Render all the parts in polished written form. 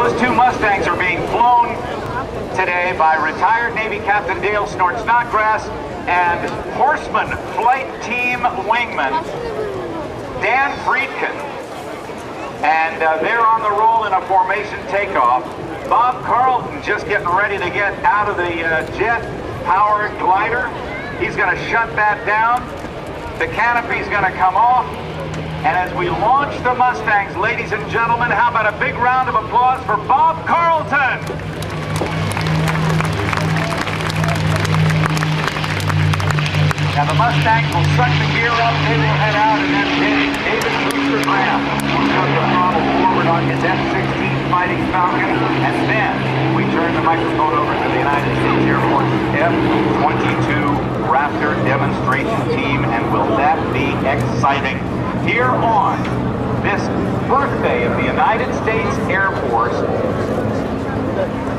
Those two Mustangs are being flown today by retired Navy Captain Dale Snort Snodgrass and Horseman Flight Team Wingman Dan Friedkin. And they're on the roll in a formation takeoff. Bob Carlton just getting ready to get out of the jet-powered glider. He's going to shut that down. The canopy's going to come off. And as we launch the Mustangs, ladies and gentlemen, how about a big round of applause for Bob Carlton? Now the Mustangs will suck the gear up, they will head out, and then David Brewster Graham will turn the throttle forward on his F-16 fighting Falcon, and then we turn the microphone over to the United States Air Force F-22 Raptor demonstration team, and will that be exciting? Here on this birthday of the United States Air Force,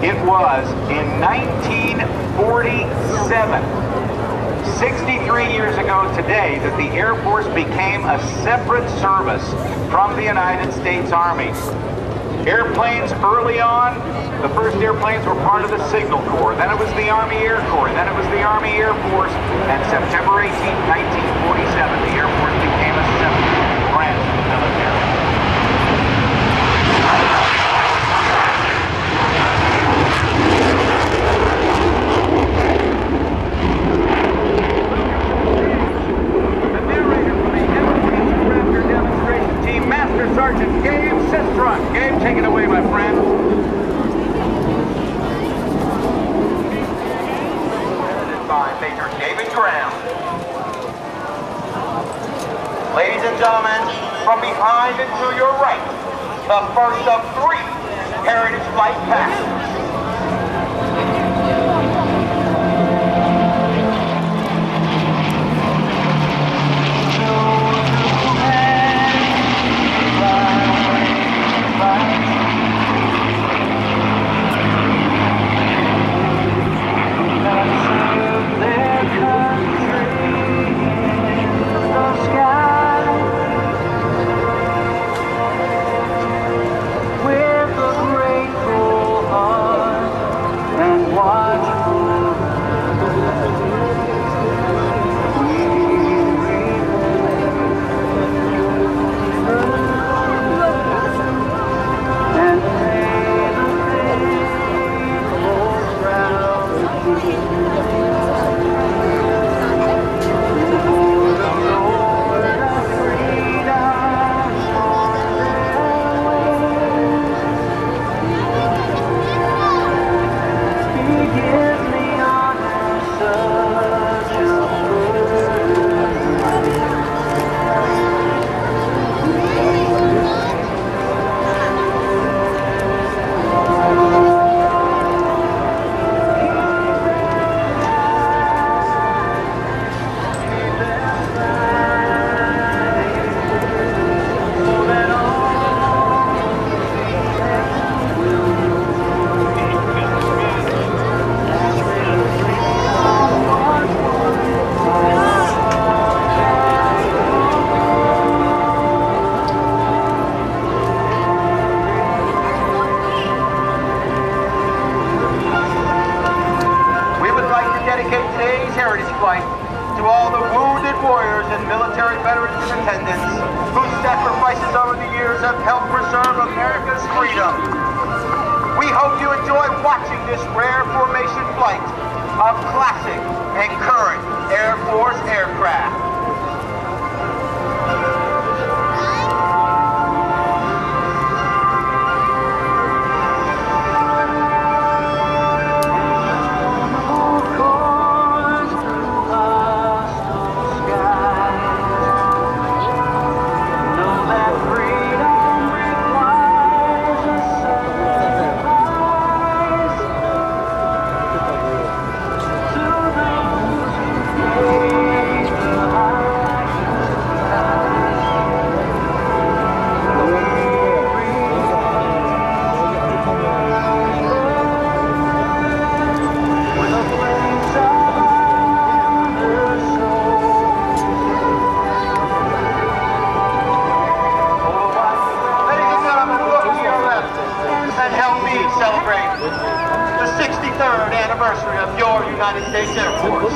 it was in 1947, 63 years ago today, that the Air Force became a separate service from the United States Army. Airplanes early on, the first airplanes were part of the Signal Corps, then it was the Army Air Corps, then it was the Army Air Force, and September 18, 1947, the Air Force became a separate branch of the military. The narrator for the F-22 Raptor demonstration team, Master Sergeant Gabe Sistrunk. Gabe, take it away, my friend. By Major David Graham. Ladies and gentlemen, from behind and to your right, the first of 3 Heritage Flight passes. anniversary of your United States Air Force.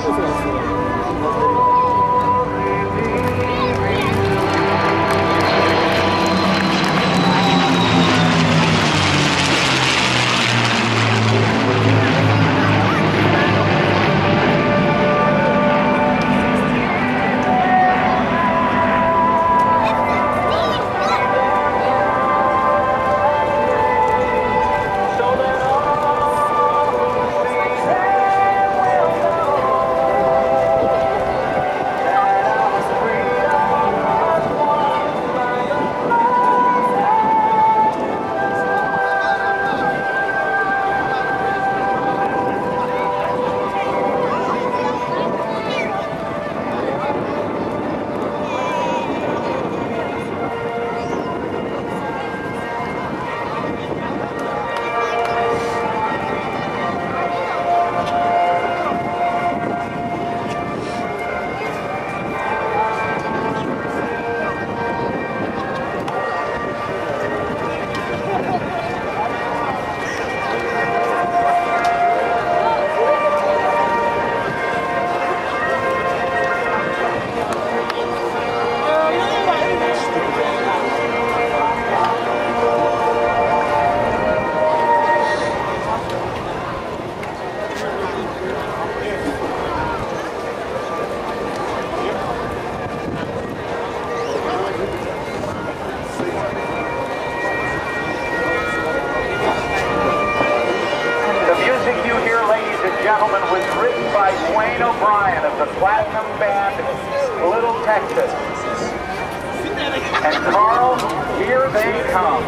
And Carl, here they come.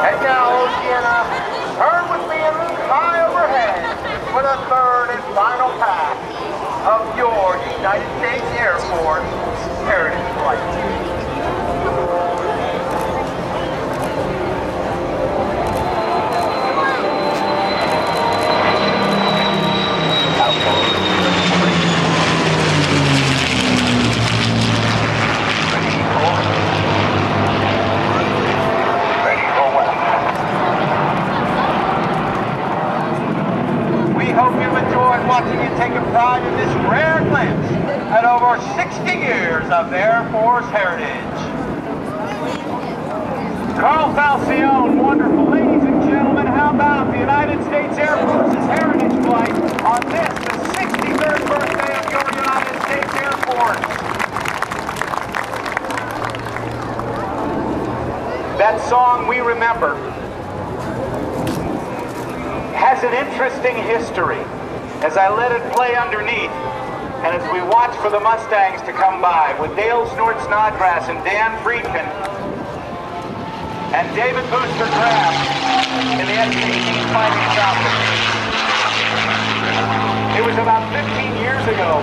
And now, Oceana, turn with me and look high overhead for the third and final pass of your United States Air Force Heritage Flight. Watching you taking pride in this rare glimpse at over 60 years of Air Force heritage. Carl Falcone, wonderful. Ladies and gentlemen, how about the United States Air Force's heritage flight on this, the 63rd birthday of your United States Air Force. That song, We Remember, has an interesting history. As I let it play underneath, and as we watch for the Mustangs to come by, with Dale Snodgrass and Dan Friedkin, and David Booster Graham in the F-22 Fighting Falcon. It was about 15 years ago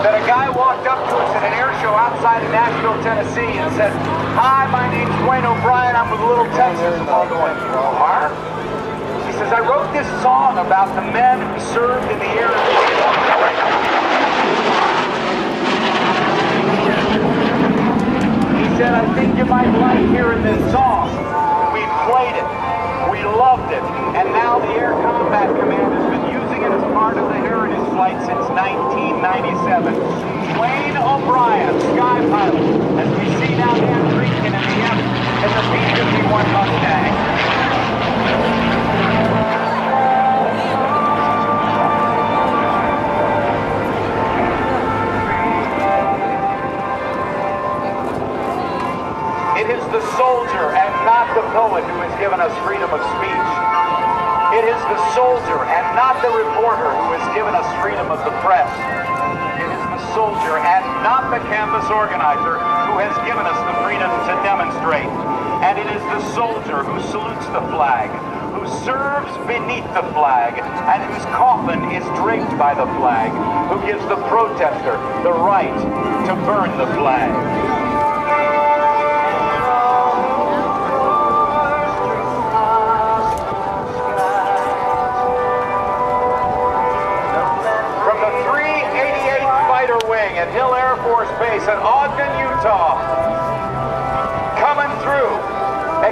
that a guy walked up to us at an air show outside of Nashville, Tennessee, and said, "Hi, my name's Wayne O'Brien, I'm with Little Texas." And we're going, "Huh?" He says, "I wrote this song about the men who served in the Air Force." He said, "I think you might like hearing this song." We played it, we loved it, and now the Air Combat Command has been using it as part of the Heritage Flight since 1997. Wayne O'Brien, Sky Pilot, as we see now Dan Friedkin in the F in the B-51 Mustang. It is the soldier and not the poet who has given us freedom of speech. It is the soldier and not the reporter who has given us freedom of the press. It is the soldier and not the campus organizer who has given us the freedom to demonstrate. And it is the soldier who salutes the flag, who serves beneath the flag, and whose coffin is draped by the flag, who gives the protester the right to burn the flag. At Hill Air Force Base in Ogden, Utah, coming through,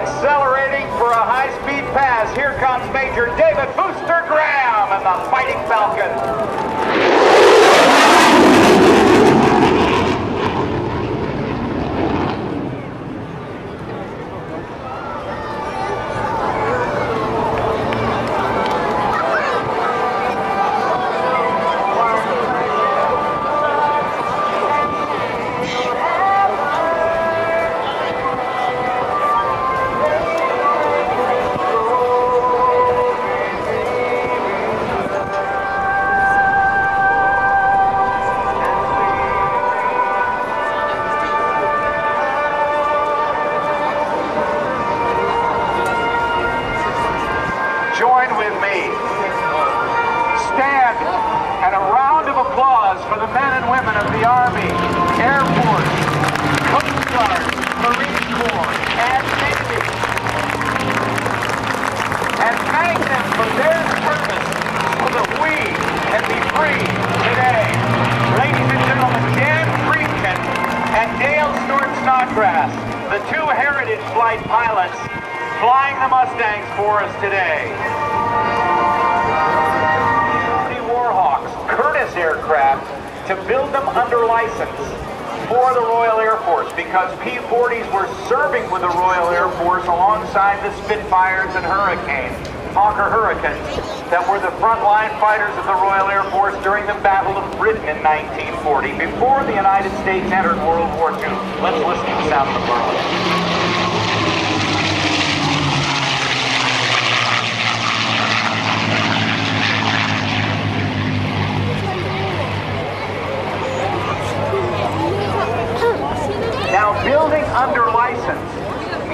accelerating for a high-speed pass. Here comes Major David Booster Graham and the Fighting Falcon. Join with me. Stand and a round of applause for the men and women of the Army, Air Force, Coast Guard, Marine Corps, and Navy. And thank them for their service so that we can be free today. Ladies and gentlemen, Dan Friedkin and Dale Snodgrass, the two heritage flight pilots, flying the Mustangs for us today. Warhawks, Curtiss aircraft, to build them under license for the Royal Air Force, because P-40s were serving with the Royal Air Force alongside the Spitfires and Hawker Hurricanes that were the frontline fighters of the Royal Air Force during the Battle of Britain in 1940, before the United States entered World War II. Let's listen to the sound of the Berlin. Now, building under license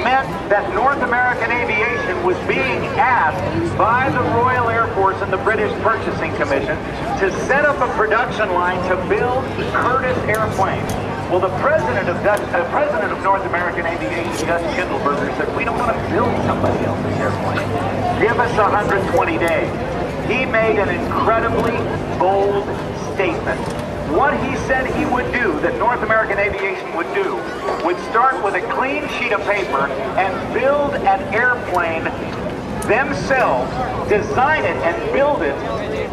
meant that North American Aviation was being asked by the Royal Air Force and the British Purchasing Commission to set up a production line to build Curtiss airplanes. Well, the president of North American Aviation, Gus Kindleberger, said, "We don't want to build somebody else's airplane. Give us 120 days." He made an incredibly bold statement. What he said he would do, that North American Aviation would do, would start with a clean sheet of paper and build an airplane themselves, design it and build it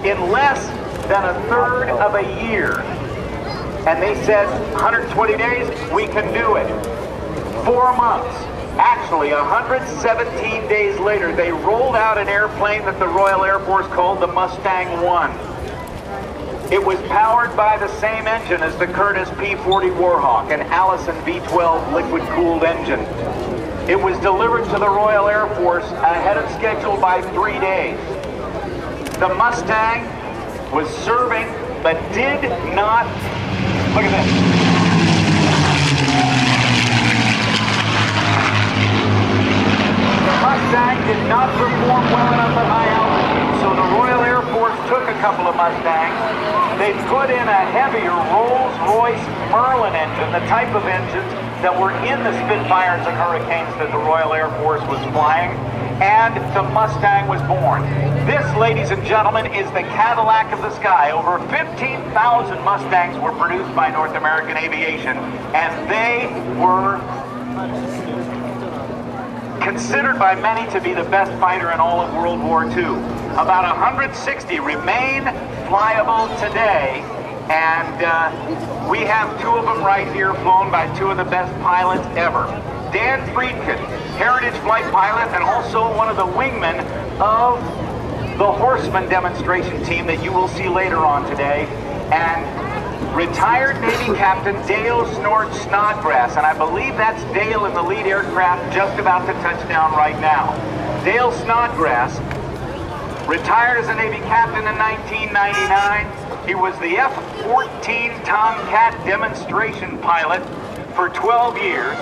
in less than a third of a year. And they said, 120 days, we can do it. 4 months. Actually, 117 days later, they rolled out an airplane that the Royal Air Force called the Mustang 1. It was powered by the same engine as the Curtiss P-40 Warhawk, an Allison V-12 liquid-cooled engine. It was delivered to the Royal Air Force ahead of schedule by 3 days. The Mustang was serving, but did not, look at this. The Mustang did not perform well enough at high altitude, so the Royal Air Force took a couple of Mustangs. They put in a heavier Rolls-Royce Merlin engine, the type of engines that were in the Spitfires and Hurricanes that the Royal Air Force was flying, and the Mustang was born. This, ladies and gentlemen, is the Cadillac of the sky. Over 15,000 Mustangs were produced by North American Aviation, and they were considered by many to be the best fighter in all of World War II. About 160 remain flyable today, and we have 2 of them right here, flown by 2 of the best pilots ever. Dan Friedkin, heritage flight pilot, and also one of the wingmen of the Horseman demonstration team that you will see later on today, and retired Navy Captain Dale Snodgrass, and I believe that's Dale in the lead aircraft just about to touch down right now. Dale Snodgrass retired as a Navy captain in 1999. He was the F-14 Tomcat demonstration pilot for 12 years,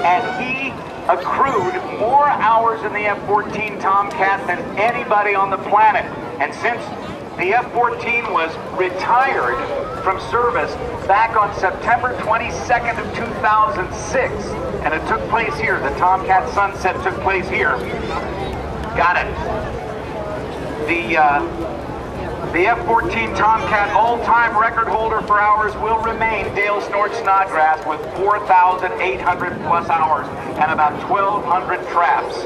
and he accrued more hours in the F-14 Tomcat than anybody on the planet. And since the F-14 was retired from service back on September 22nd of 2006, and it took place here, the Tomcat sunset took place here. Got it. The F-14 Tomcat all-time record holder for hours will remain Dale Snort Snodgrass with 4,800 plus hours and about 1,200 traps.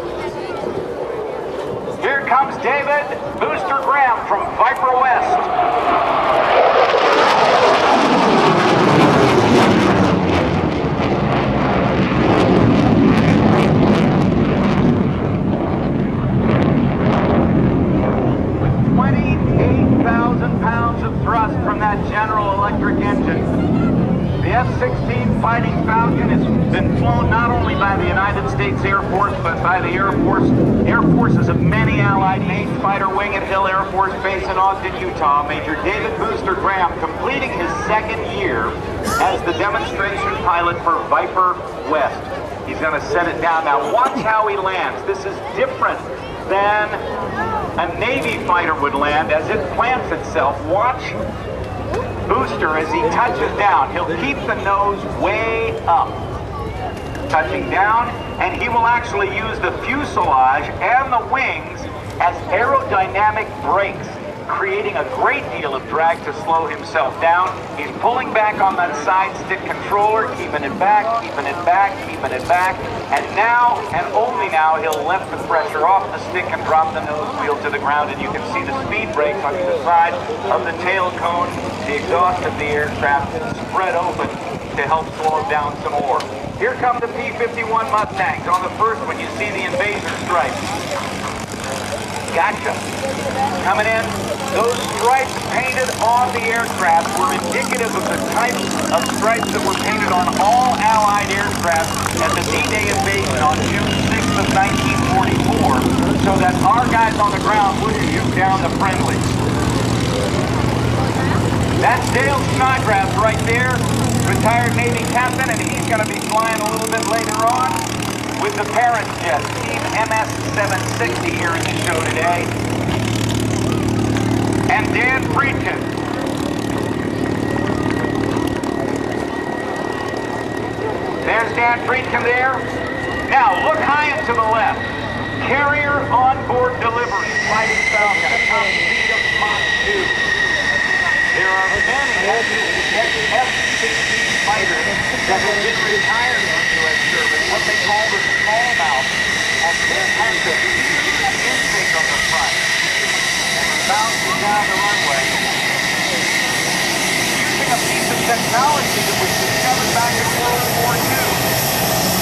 Here comes David Booster Graham from Viper West. 28,000 pounds of thrust from that General Electric engine. The F-16 Fighting Falcon has been flown not only by the United States Air Force, but by the Air Forces of many allied nations. Fighter wing at Hill Air Force Base in Ogden, Utah. Major David Booster Graham completing his second year as the demonstration pilot for Viper West. He's going to set it down. Now watch how he lands. This is different than a Navy fighter would land as it plants itself. Watch Booster as he touches down. He'll keep the nose way up, touching down, and he will actually use the fuselage and the wings as aerodynamic brakes, creating a great deal of drag to slow himself down. He's pulling back on that side stick controller, keeping it back, keeping it back, keeping it back, and now, and only now, he'll lift the pressure off the stick and drop the nose wheel to the ground, and you can see the speed brakes on either side of the tail cone, the exhaust of the aircraft spread open to help slow it down some more. Here come the P-51 Mustangs. On the first one, you see the invasion stripes. Gotcha. Coming in, those stripes painted on the aircraft were indicative of the type of stripes that were painted on all Allied aircraft at the D-Day invasion on June 6th of 1944, so that our guys on the ground wouldn't shoot down the friendlies. That's Dale Snodgrass right there, retired Navy captain, and he's going to be flying a little bit later on with the parent jet, Team MS-760 here in the show today. And Dan Friedkin. There's Dan Friedkin there. Now look high and to the left. Carrier onboard delivery, Fighting Falcon, a top speed of Mach 2. There are many F-16 fighters that have been retired from U.S. service, what they call the smallmouth, and this has a huge intake on the front, and we're bouncing down the runway. Using a piece of technology that was discovered back in World War II.